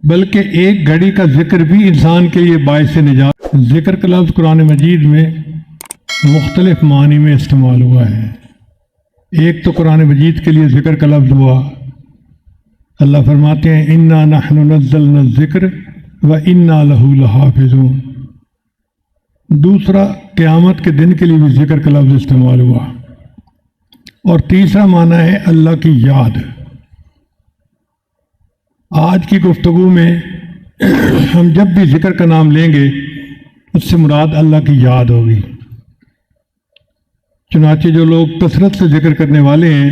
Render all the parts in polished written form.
بلکہ ایک گھڑی کا ذکر بھی انسان کے لیے باعث نجات۔ ذکر کا لفظ قرآن مجید میں مختلف معنی میں استعمال ہوا ہے۔ ایک تو قرآن مجید کے لیے ذکر کا لفظ ہوا، اللہ فرماتے ہیں انا نحن نزلنا الذکر وانا لہ لحافظون۔ دوسرا قیامت کے دن کے لیے بھی ذکر کا لفظ استعمال ہوا، اور تیسرا معنی ہے اللہ کی یاد۔ آج کی گفتگو میں ہم جب بھی ذکر کا نام لیں گے اس سے مراد اللہ کی یاد ہوگی۔ چنانچہ جو لوگ کثرت سے ذکر کرنے والے ہیں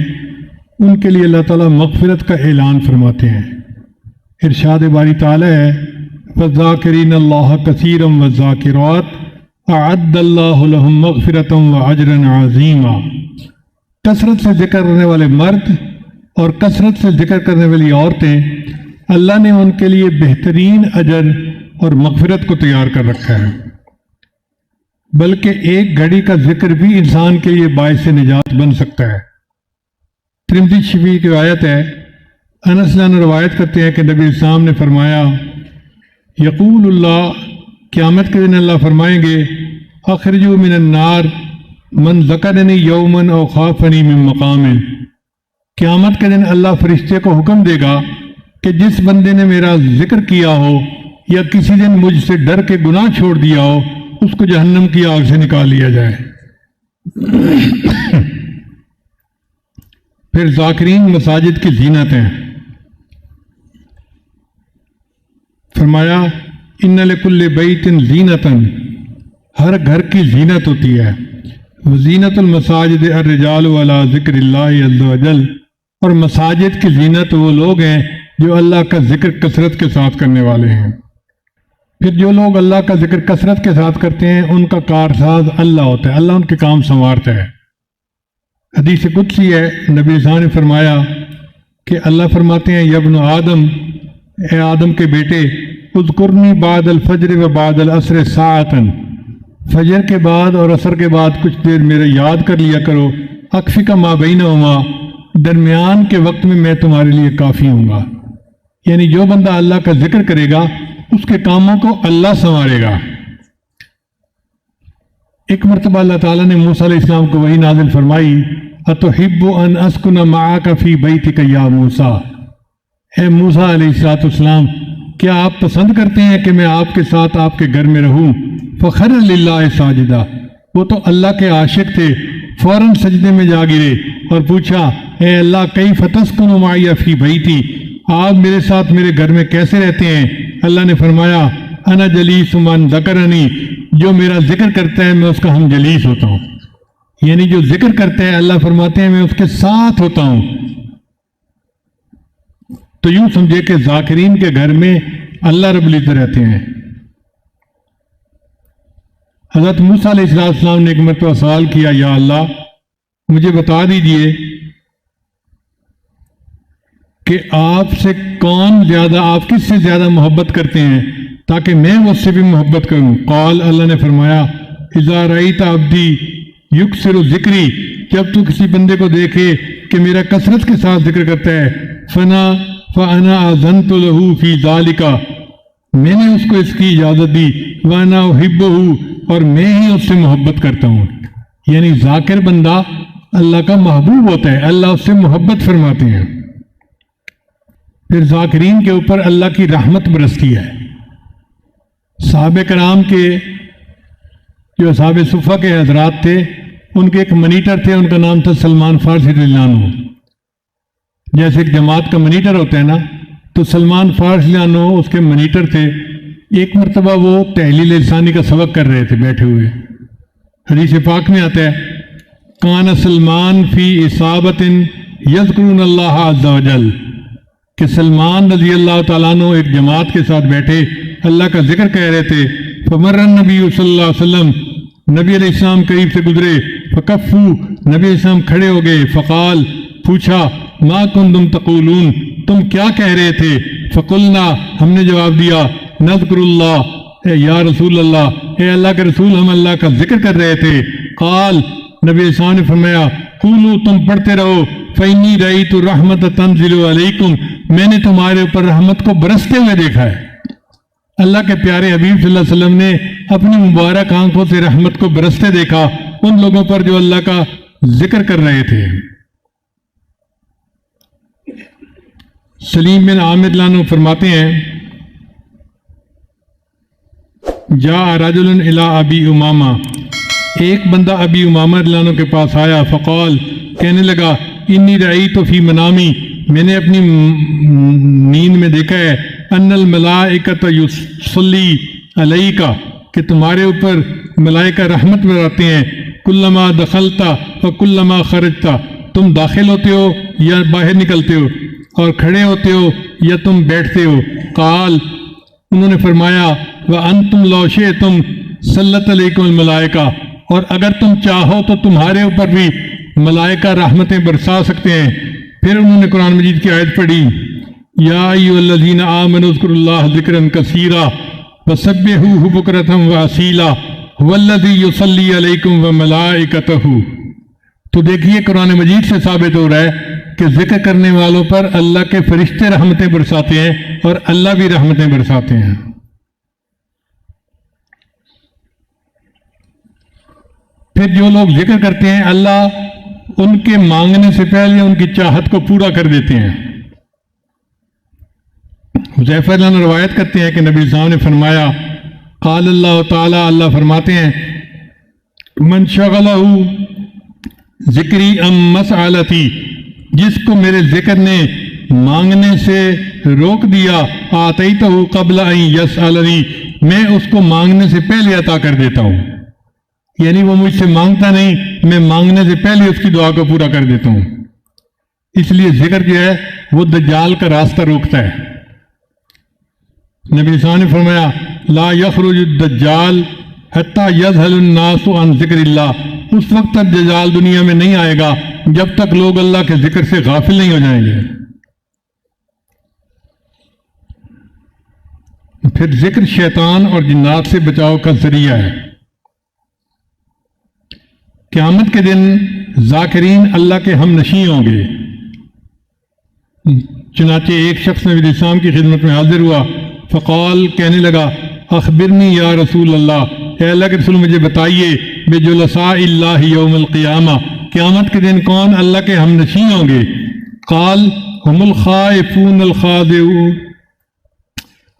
ان کے لیے اللہ تعالیٰ مغفرت کا اعلان فرماتے ہیں۔ ارشاد باری تعالیٰ ہے وَالذَّاكِرِينَ اللَّهَ كَثِيرًا وَالذَّاكِرَاتِ أَعَدَّ اللَّهُ لَهُم مَغْفِرَةً وَأَجْرًا عَظِيمًا۔ کثرت سے ذکر کرنے والے مرد اور کثرت سے ذکر کرنے والی عورتیں، اللہ نے ان کے لیے بہترین اجر اور مغفرت کو تیار کر رکھا ہے۔ بلکہ ایک گھڑی کا ذکر بھی انسان کے لیے باعث نجات بن سکتا ہے۔ ترمذی شریف کی روایت ہے، انس عنہ روایت کرتے ہیں کہ نبی اسلام نے فرمایا یقول اللہ، قیامت کے دن اللہ فرمائیں گے اخرجوا من النار من ذکرنی یوما او خافنی من مقام۔ قیامت کے دن اللہ فرشتے کو حکم دے گا کہ جس بندے نے میرا ذکر کیا ہو یا کسی دن مجھ سے ڈر کے گناہ چھوڑ دیا ہو اس کو جہنم کی آگ سے نکال لیا جائے۔ پھر ذاکرین مساجد کی زینت ہیں۔ فرمایا ان لکل بیت زینۃ، ہر گھر کی زینت ہوتی ہے۔ وزینت المساجد الرجال علی ذکر اللہ عز وجل، اور مساجد کی زینت وہ لوگ ہیں جو اللہ کا ذکر کثرت کے ساتھ کرنے والے ہیں۔ پھر جو لوگ اللہ کا ذکر کثرت کے ساتھ کرتے ہیں ان کا کارساز اللہ ہوتا ہے، اللہ ان کے کام سنوارتا ہے۔ حدیث قدسی ہے، نبی صلی اللہ علیہ وسلم نے فرمایا کہ اللہ فرماتے ہیں یا ابن آدم، اے آدم کے بیٹے، اذکرنی بعد الفجر و بعد العصر ساعتاً، فجر کے بعد اور عصر کے بعد کچھ دیر میرے یاد کر لیا کرو، اکفک ما بینہما، درمیان کے وقت میں تمہارے لیے کافی ہوں گا۔ یعنی جو بندہ اللہ کا ذکر کرے گا اس کے کاموں کو اللہ سنوارے گا۔ ایک مرتبہ اللہ تعالیٰ نے موسیٰ علیہ السلام کو وحی نازل فرمائی اتحب ان اسکن معک فی بیتک یا موسیٰ، اے موسیٰ علیہ السلام، کیا آپ پسند کرتے ہیں کہ میں آپ کے ساتھ آپ کے گھر میں رہوں؟ فخر للہ ساجدہ، وہ تو اللہ کے عاشق تھے، فوراً سجدے میں جا گرے اور پوچھا اے اللہ کیف تسکن معی فی بیتی، آپ میرے ساتھ میرے گھر میں کیسے رہتے ہیں؟ اللہ نے فرمایا انا جلیس من ذکرنی، جو میرا ذکر کرتا ہے میں اس کا ہم جلیس ہوتا ہوں۔ یعنی جو ذکر کرتا ہے اللہ فرماتے ہیں میں اس کے ساتھ ہوتا ہوں۔ تو یوں سمجھے کہ ذاکرین کے گھر میں اللہ رب العزت رہتے ہیں۔ حضرت موسیٰ علیہ السلام نے ایک مرتبہ سوال کیا یا اللہ مجھے بتا دیجئے کہ آپ سے کون زیادہ، آپ کس سے زیادہ محبت کرتے ہیں تاکہ میں اس سے بھی محبت کروں۔ قال، اللہ نے فرمایا اذا رأیت عبدی یکثر ذکری، جب تو کسی بندے کو دیکھے کہ میرا کثرت کے ساتھ ذکر کرتا ہے، فانا اذنت له فی ذالک، میں نے اس کو اس کی اجازت دی، وانا احبہ، اور میں ہی اس سے محبت کرتا ہوں۔ یعنی ذاکر بندہ اللہ کا محبوب ہوتا ہے، اللہ اس سے محبت فرماتے ہیں۔ پھر ذاکرین کے اوپر اللہ کی رحمت برستی ہے۔ صحابہ کرام کے جو اصحاب صفہ کے حضرات تھے ان کے ایک منیٹر تھے، ان کا نام تھا سلمان فارسی رضی اللہ عنہ۔ جیسے ایک جماعت کا منیٹر ہوتا ہے نا، تو سلمان فارسی رضی اللہ عنہ اس کے منیٹر تھے۔ ایک مرتبہ وہ تحلیل لسانی کا سبق کر رہے تھے بیٹھے ہوئے۔ حدیث پاک میں آتا ہے کان سلمان فی اصابت یذکرون اللہ عز وجل، کہ سلمان رضی اللہ تعالیٰ عنہ ایک جماعت کے ساتھ بیٹھے اللہ کا ذکر کہہ رہے تھے۔ فمر النبی صلی اللہ علیہ وسلم، نبی علیہ السلام قریب سے گزرے، فکفو، نبی علیہ السلام کھڑے ہو گئے، فقال، پوچھا، ما کنتم تقولون، تم کیا کہہ رہے تھے؟ فقلنا، ہم نے جواب دیا، نذکر اللہ، اے یا رسول اللہ، اے اللہ کے رسول ہم اللہ کا ذکر کر رہے تھے۔ قال، نبی علیہ السلام نے فرمایا، قولوا، تم پڑھتے رہو، فإنی رأیت الرحمت تنزل علیکم، میں نے تمہارے اوپر رحمت کو برستے ہوئے دیکھا ہے۔ اللہ کے پیارے حبیب صلی اللہ علیہ وسلم نے اپنی مبارک آنکھوں سے رحمت کو برستے دیکھا ان لوگوں پر جو اللہ کا ذکر کر رہے تھے۔ سلیم بن عامر لانو فرماتے ہیں جاء رجل الی ابی امامہ، ایک بندہ ابی امامہ لانو کے پاس آیا، فقال، کہنے لگا، انی رأیت فی منامی، میں نے اپنی نیند میں دیکھا ہے، ان الملائکۃ یصلی علیک، کہ تمہارے اوپر ملائکہ رحمت برساتے ہیں، کلما دخلت و کلما خرجت، تم داخل ہوتے ہو یا باہر نکلتے ہو، اور کھڑے ہوتے ہو یا تم بیٹھتے ہو۔ قال، انہوں نے فرمایا، وَأَنْتُمْ لَوْ شِئْتُمْ سَلَّتْ عَلَيْكُمُ الْمَلَائِکَةُ، اور اگر تم چاہو تو تمہارے اوپر بھی ملائکہ رحمتیں برسا سکتے ہیں۔ پھر انہوں نے قرآن مجید کی آیت پڑھی، یا ایھا الذین آمنوا اذکروا اللہ ذکرا کثیرا وسبحوہ بکرۃ واصیلا ھو الذی یصلی علیکم وملائکتہ۔ تو دیکھیے قرآن مجید سے ثابت ہو رہا ہے کہ ذکر کرنے والوں پر اللہ کے فرشتے رحمتیں برساتے ہیں اور اللہ بھی رحمتیں برساتے ہیں۔ پھر جو لوگ ذکر کرتے ہیں اللہ ان کے مانگنے سے پہلے ان کی چاہت کو پورا کر دیتے ہیں۔ حذیفہ رضی اللہ عنہ روایت کرتے ہیں کہ نبی صاحب نے فرمایا، قال اللہ تعالی، اللہ فرماتے ہیں، من شغلہ ذکری ام مسألتی، جس کو میرے ذکر نے مانگنے سے روک دیا، آتیتہ قبل ان یسألنی، میں اس کو مانگنے سے پہلے عطا کر دیتا ہوں۔ یعنی وہ مجھ سے مانگتا نہیں، میں مانگنے سے پہلے اس کی دعا کو پورا کر دیتا ہوں۔ اس لیے ذکر جو ہے وہ دجال کا راستہ روکتا ہے۔ نبی صلی اللہ علیہ وسلم نے فرمایا، لا یخرج الدجال حتی یذہل الناس عن ذکر اللہ، اس وقت تک دجال دنیا میں نہیں آئے گا جب تک لوگ اللہ کے ذکر سے غافل نہیں ہو جائیں گے۔ پھر ذکر شیطان اور جنات سے بچاؤ کا ذریعہ ہے۔ قیامت کے دن ذاکرین اللہ کے ہم نشیں ہوں گے۔ چنانچہ ایک شخص نبی علیہ السلام کی خدمت میں حاضر ہوا، فقال، کہنے لگا، اخبرنی یا رسول اللہ، اے اللہ کے رسول مجھے بتائیے، بجلساء اللہ یوم القیامہ، قیامت کے دن کون اللہ کے ہم نشیں ہوں گے؟ قال، هم الخائفون الخاضعون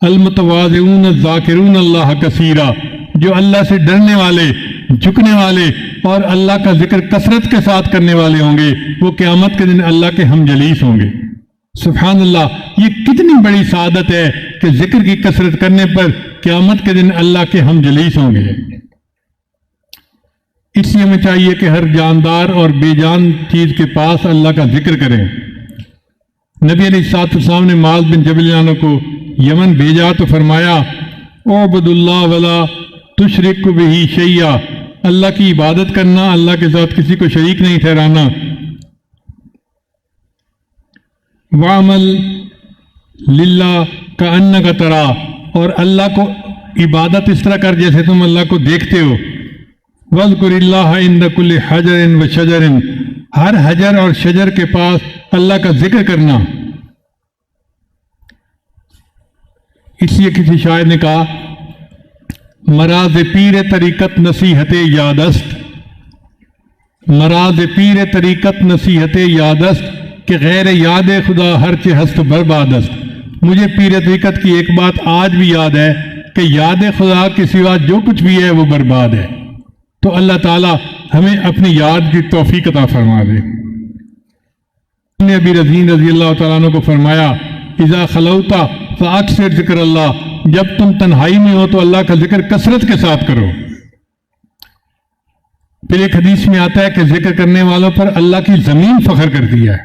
المتواضعون الذاکرون اللہ کثیرا، جو اللہ سے ڈرنے والے، جھکنے والے اور اللہ کا ذکر کثرت کے ساتھ کرنے والے ہوں گے، وہ قیامت کے دن اللہ کے ہم جلیس ہوں گے۔ سبحان اللہ، یہ کتنی بڑی سعادت ہے کہ ذکر کی کثرت کرنے پر قیامت کے دن اللہ کے ہم جلیس ہوں گے۔ اس لیے ہمیں چاہیے کہ ہر جاندار اور بے جان چیز کے پاس اللہ کا ذکر کریں۔ نبی علیہ الصلوۃ والسلام نے معاذ بن جبل عنہ کو یمن بھیجا تو فرمایا، اعبد اللہ ولا تشرک بہ شیئا، اللہ کی عبادت کرنا، اللہ کے ساتھ کسی کو شریک نہیں ٹھہرانا۔ وعمل للہ کأنک ترا، اور اللہ کو عبادت اس طرح کر جیسے تم اللہ کو دیکھتے ہو۔ واذکر اللہ عند کل حجر و شجر، ہر حجر اور شجر کے پاس اللہ کا ذکر کرنا۔ اس لیے کسی شاعر نے کہا، مراز پیر طریقت نصیحت یادست، مراز پیر طریقت نصیحت یادست، کہ غیر یاد خدا ہر چہ ہست بربادست۔ مجھے پیر طریقت کی ایک بات آج بھی یاد ہے کہ یاد خدا کے سوا جو کچھ بھی ہے وہ برباد ہے۔ تو اللہ تعالیٰ ہمیں اپنی یاد کی توفیق عطا فرما دے۔ ابی رضین رضی اللہ تعالیٰ عنہ کو فرمایا، اذا خلوتا فاکثر ذکر اللہ، جب تم تنہائی میں ہو تو اللہ کا ذکر کثرت کے ساتھ کرو۔ پھر ایک حدیث میں آتا ہے کہ ذکر کرنے والوں پر اللہ کی زمین فخر کرتی ہے۔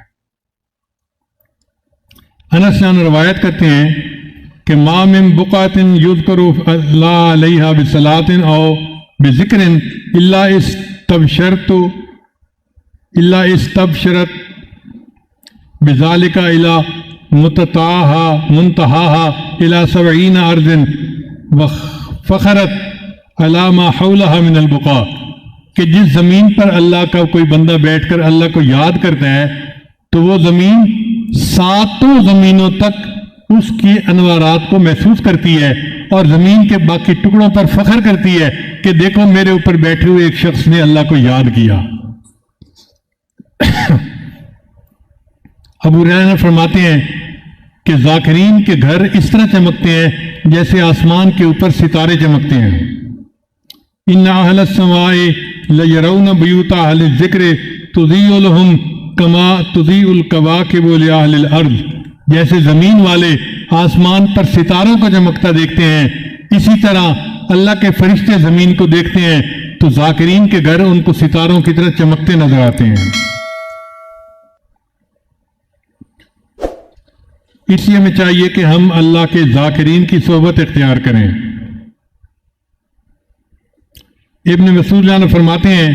انس جان روایت کرتے ہیں کہ ما من بقعۃ یذکر اللہ علیہا بصلاۃ او بذکر الا استبشرت بذالک الی منتہاها الی 70 ارض وفخرت علی ما حولها من البقاع، کہ جس زمین پر اللہ کا کوئی بندہ بیٹھ کر اللہ کو یاد کرتا ہے تو وہ زمین ساتوں زمینوں تک اس کی انوارات کو محسوس کرتی ہے اور زمین کے باقی ٹکڑوں پر فخر کرتی ہے کہ دیکھو میرے اوپر بیٹھے ہوئے ایک شخص نے اللہ کو یاد کیا۔ ابو ہریرہ فرماتے ہیں کہ ذاکرین کے گھر اس طرح چمکتے ہیں جیسے آسمان کے اوپر ستارے چمکتے ہیں۔ ان اہل السماء لیرون بیوت اہل الذکر تضیء لهم کما تضیء الکواکب لاہل الارض، جیسے زمین والے آسمان پر ستاروں کو چمکتا دیکھتے ہیں، اسی طرح اللہ کے فرشتے زمین کو دیکھتے ہیں تو ذاکرین کے گھر ان کو ستاروں کی طرح چمکتے نظر آتے ہیں۔ اس لیے ہمیں چاہیے کہ ہم اللہ کے ذاکرین کی صحبت اختیار کریں۔ ابن مسعود نے فرماتے ہیں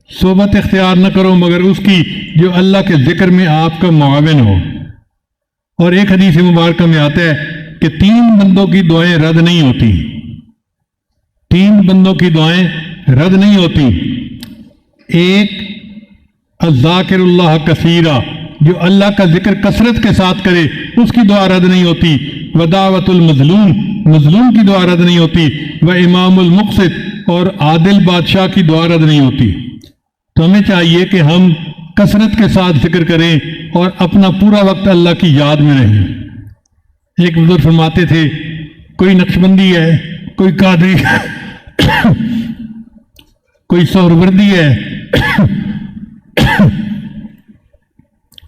صحبت اختیار نہ کرو مگر اس کی جو اللہ کے ذکر میں آپ کا معاون ہو۔ اور ایک حدیث مبارکہ میں آتا ہے کہ 3 بندوں کی دعائیں رد نہیں ہوتی، 3 بندوں کی دعائیں رد نہیں ہوتی۔ ایک الذاکر اللہ کثیرا، جو اللہ کا ذکر کثرت کے ساتھ کرے اس کی دعا رد نہیں ہوتی۔ ودعوت المظلوم، مظلوم کی دعا رد نہیں ہوتی۔ وامام المقسط، اور عادل بادشاہ کی دعا رد نہیں ہوتی۔ تو ہمیں چاہیے کہ ہم کثرت کے ساتھ ذکر کریں اور اپنا پورا وقت اللہ کی یاد میں رہیں۔ ایک بزرگ فرماتے تھے کوئی نقشبندی ہے، کوئی قادری کوئی سہروردی ہے،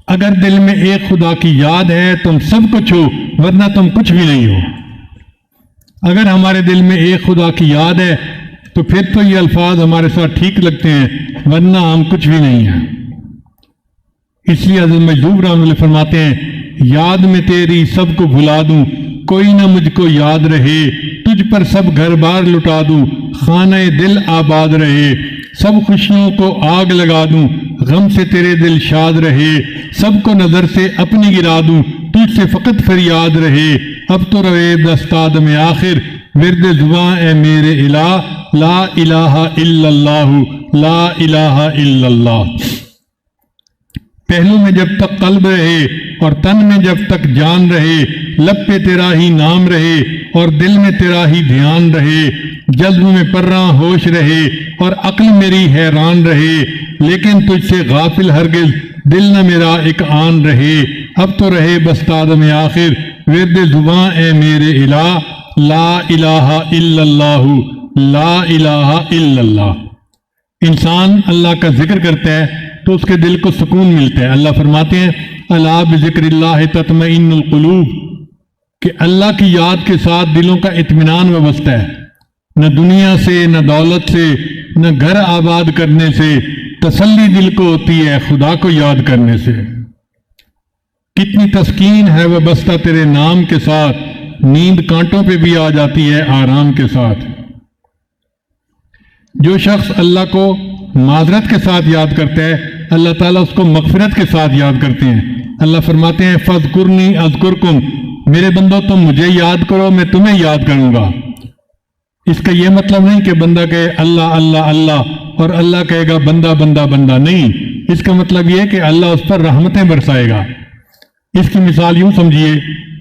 اگر دل میں ایک خدا کی یاد ہے تم سب کچھ ہو، ورنہ تم کچھ بھی نہیں ہو۔ اگر ہمارے دل میں ایک خدا کی یاد ہے تو پھر تو یہ الفاظ ہمارے ساتھ ٹھیک لگتے ہیں، ورنہ ہم کچھ بھی نہیں ہیں۔ اس لیے حضرت مجذوب رحمۃ اللہ فرماتے ہیں یاد میں تیری سب کو بھلا دوں، کوئی نہ مجھ کو یاد رہے، تجھ پر سب گھر بار لٹا دوں، خانہ دل آباد رہے، سب خوشیوں کو آگ لگا دوں، غم سے تیرے دل شاد رہے، سب کو نظر سے اپنی گرا دوں، تجھ سے فقط فریاد رہے، اب تو روے دستاد میں آخر، ورد زباں اے میرے الہ، لا الہ الا اللہ، لا الہ الا اللہ۔ پہلو میں جب تک قلب رہے اور تن میں جب تک جان رہے، لب پہ تیرا ہی نام رہے اور دل میں تیرا ہی دھیان رہے، جذب میں پرراں ہوش رہے اور عقل میری حیران رہے، لیکن تجھ سے غافل ہرگز دل نہ میرا ایک آن رہے، اب تو رہے بستاد میں آخر، ورد زباں اے میرے الہ، لا الہ الا اللہ، لا الہ الا اللہ۔ انسان اللہ کا ذکر کرتا ہے تو اس کے دل کو سکون ملتا ہے۔ اللہ فرماتے ہیں الا بذکر اللہ تطمئن القلوب، کہ اللہ کی یاد کے ساتھ دلوں کا اطمینان وابستہ ہے۔ نہ دنیا سے، نہ دولت سے، نہ گھر آباد کرنے سے تسلی دل کو ہوتی ہے، خدا کو یاد کرنے سے۔ کتنی تسکین ہے وابستہ تیرے نام کے ساتھ، نیند کانٹوں پہ بھی آ جاتی ہے آرام کے ساتھ۔ جو شخص اللہ کو معذرت کے ساتھ یاد کرتا ہے اللہ تعالیٰ اس کو مغفرت کے ساتھ یاد کرتے ہیں۔ اللہ فرماتے ہیں فاذکرنی اذکرکم، میرے بندو تم مجھے یاد کرو میں تمہیں یاد کروں گا۔ اس کا یہ مطلب نہیں کہ بندہ کہے اللہ اللہ اللہ اور اللہ کہے گا بندہ بندہ بندہ، نہیں، اس کا مطلب یہ کہ اللہ اس پر رحمتیں برسائے گا۔ اس کی مثال یوں سمجھیے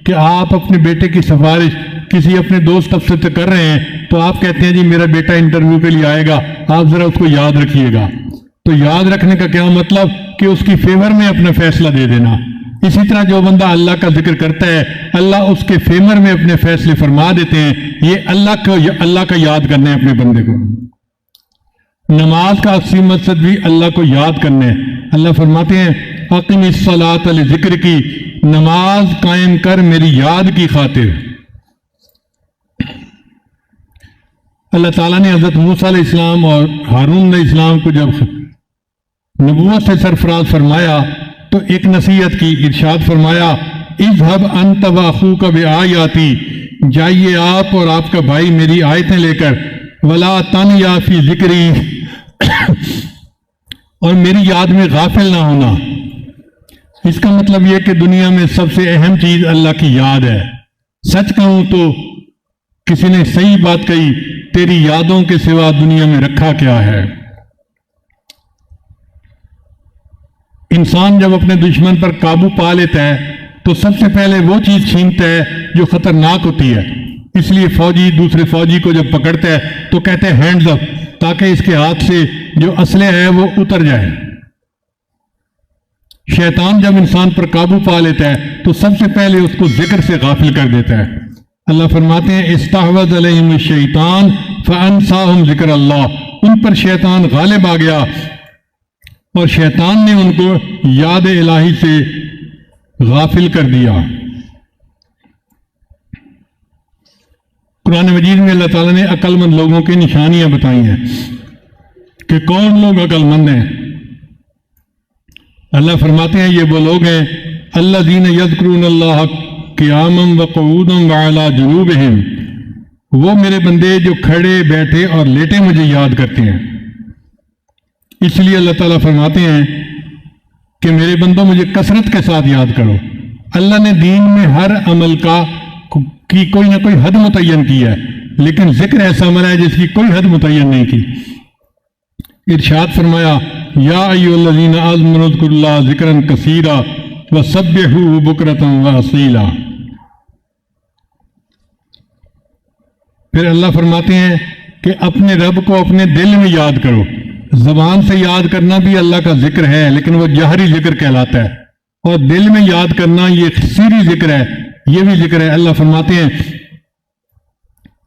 کہ آپ اپنے بیٹے کی سفارش کسی اپنے دوست افسر سے کر رہے ہیں تو آپ کہتے ہیں جی میرا بیٹا انٹرویو کے لیے آئے گا، آپ ذرا اس کو یاد رکھیے گا۔ تو یاد رکھنے کا کیا مطلب کہ اس کی فیور میں اپنا فیصلہ دے دینا۔ اسی طرح جو بندہ اللہ کا ذکر کرتا ہے اللہ اس کے فیور میں اپنے فیصلے فرما دیتے ہیں۔ یہ اللہ کا یاد کرنا ہے اپنے بندے کو۔ نماز کا اصلی مقصد بھی اللہ کو یاد کرنا ہے۔ اللہ فرماتے ہیں اقم الصلاۃ لذکر کی، نماز قائم کر میری یاد کی خاطر۔ اللہ تعالیٰ نے حضرت موسیٰ علیہ السلام اور ہارون علیہ السلام کو جب نبوت سے سرفراز فرمایا تو ایک نصیحت کی، ارشاد فرمایا اذهب انت واخوک بآیاتی، جائیے آپ اور آپ کا بھائی میری آیتیں لے کر، ولا تنیا فی ذکری، اور میری یاد میں غافل نہ ہونا۔ اس کا مطلب یہ کہ دنیا میں سب سے اہم چیز اللہ کی یاد ہے۔ سچ کہوں تو کسی نے صحیح بات کہی، تیری یادوں کے سوا دنیا میں رکھا کیا ہے۔ انسان جب اپنے دشمن پر قابو پا لیتا ہے تو سب سے پہلے وہ چیز چھینتا ہے جو خطرناک ہوتی ہے. اس لیے فوجی دوسرے فوجی کو جب پکڑتا ہے تو کہتے ہیں ہینڈز اپ، تاکہ اس کے ہاتھ سے جو اسلحہ ہے وہ اتر جائے. شیطان جب انسان پر قابو پا لیتا ہے تو سب سے پہلے اس کو ذکر سے غافل کر دیتا ہے. اللہ فرماتے ہیں استحوذ علیہم الشیطان فانساہم ذکر اللہ، ان پر شیطان غالب آ گیا اور شیطان نے ان کو یاد الہی سے غافل کر دیا. قرآن مجید میں اللہ تعالیٰ نے عقل مند لوگوں کی نشانیاں بتائی ہیں کہ کون لوگ عقل مند ہیں. اللہ فرماتے ہیں یہ وہ لوگ ہیں الذین یذکرون اللہ قیاما وقعودا وعلی جنوبہم، وہ میرے بندے جو کھڑے بیٹھے اور لیٹے مجھے یاد کرتے ہیں. اس لیے اللہ تعالیٰ فرماتے ہیں کہ میرے بندوں مجھے کثرت کے ساتھ یاد کرو. اللہ نے دین میں ہر عمل کی کوئی نہ کوئی حد متعین کی ہے، لیکن ذکر ایسا عمل ہے جس کی کوئی حد متعین نہیں کی. ارشاد فرمایا یا ایھا الذین آمنوا اذکروا اللہ ذکرا کثیرا وسبحوہ بکرۃ واصیلا. پھر اللہ فرماتے ہیں کہ اپنے رب کو اپنے دل میں یاد کرو. زبان سے یاد کرنا بھی اللہ کا ذکر ہے، لیکن وہ جہری ذکر کہلاتا ہے، اور دل میں یاد کرنا یہ سری ذکر ہے، یہ بھی ذکر ہے. اللہ فرماتے ہیں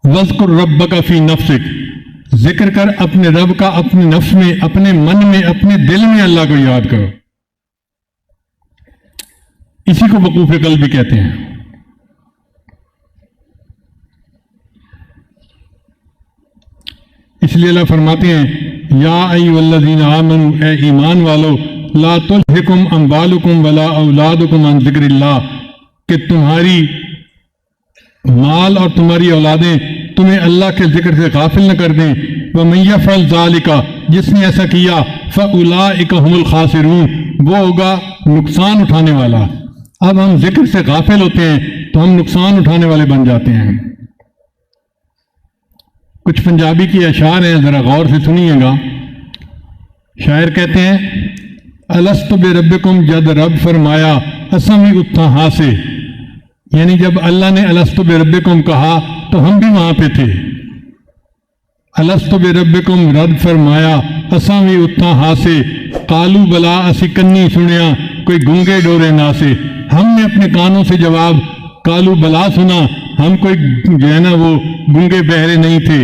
وَاذْكُرْ رَبَّكَ فِي نَفْسِكَ، ذکر کر اپنے رب کا اپنے نفس میں، اپنے من میں، اپنے دل میں اللہ کو یاد کرو. اسی کو وقوف قلب بھی کہتے ہیں. اس لیے اللہ فرماتے ہیں یا ایھا الذین آمنوا، اے ایمان والو، لا تلہکم اموالکم ولا اولادکم عن ذکر اللہ، کہ تمہاری مال اور تمہاری اولادیں تمہیں اللہ کے ذکر سے غافل نہ کر دیں. وَمَن يَفْعَلْ ذَلِكَ، جس نے ایسا کیا فَأُولَٰئِكَ هُمُ الْخَاسِرُونَ، وہ ہوگا نقصان اٹھانے والا. اب ہم ذکر سے غافل ہوتے ہیں تو ہم نقصان اٹھانے والے بن جاتے ہیں. کچھ پنجابی کی اشعار ہیں، ذرا غور سے سنیے گا. شاعر کہتے ہیں الست بربکم، جد رب فرمایا اساں بھی اتھاں ہاں سے، یعنی جب اللہ نے الست بربکم کہا تو ہم بھی وہاں پہ تھے. الست بربکم رد فرمایا اساں بھی اتھاں ہاں سے، قالو بلا اسی کنی سنیا کوئی گونگے ڈورے نا سے. ہم نے اپنے کانوں سے جواب قالو بلا سنا، ہم کوئی جو ہے نا وہ گونگے بہرے نہیں تھے.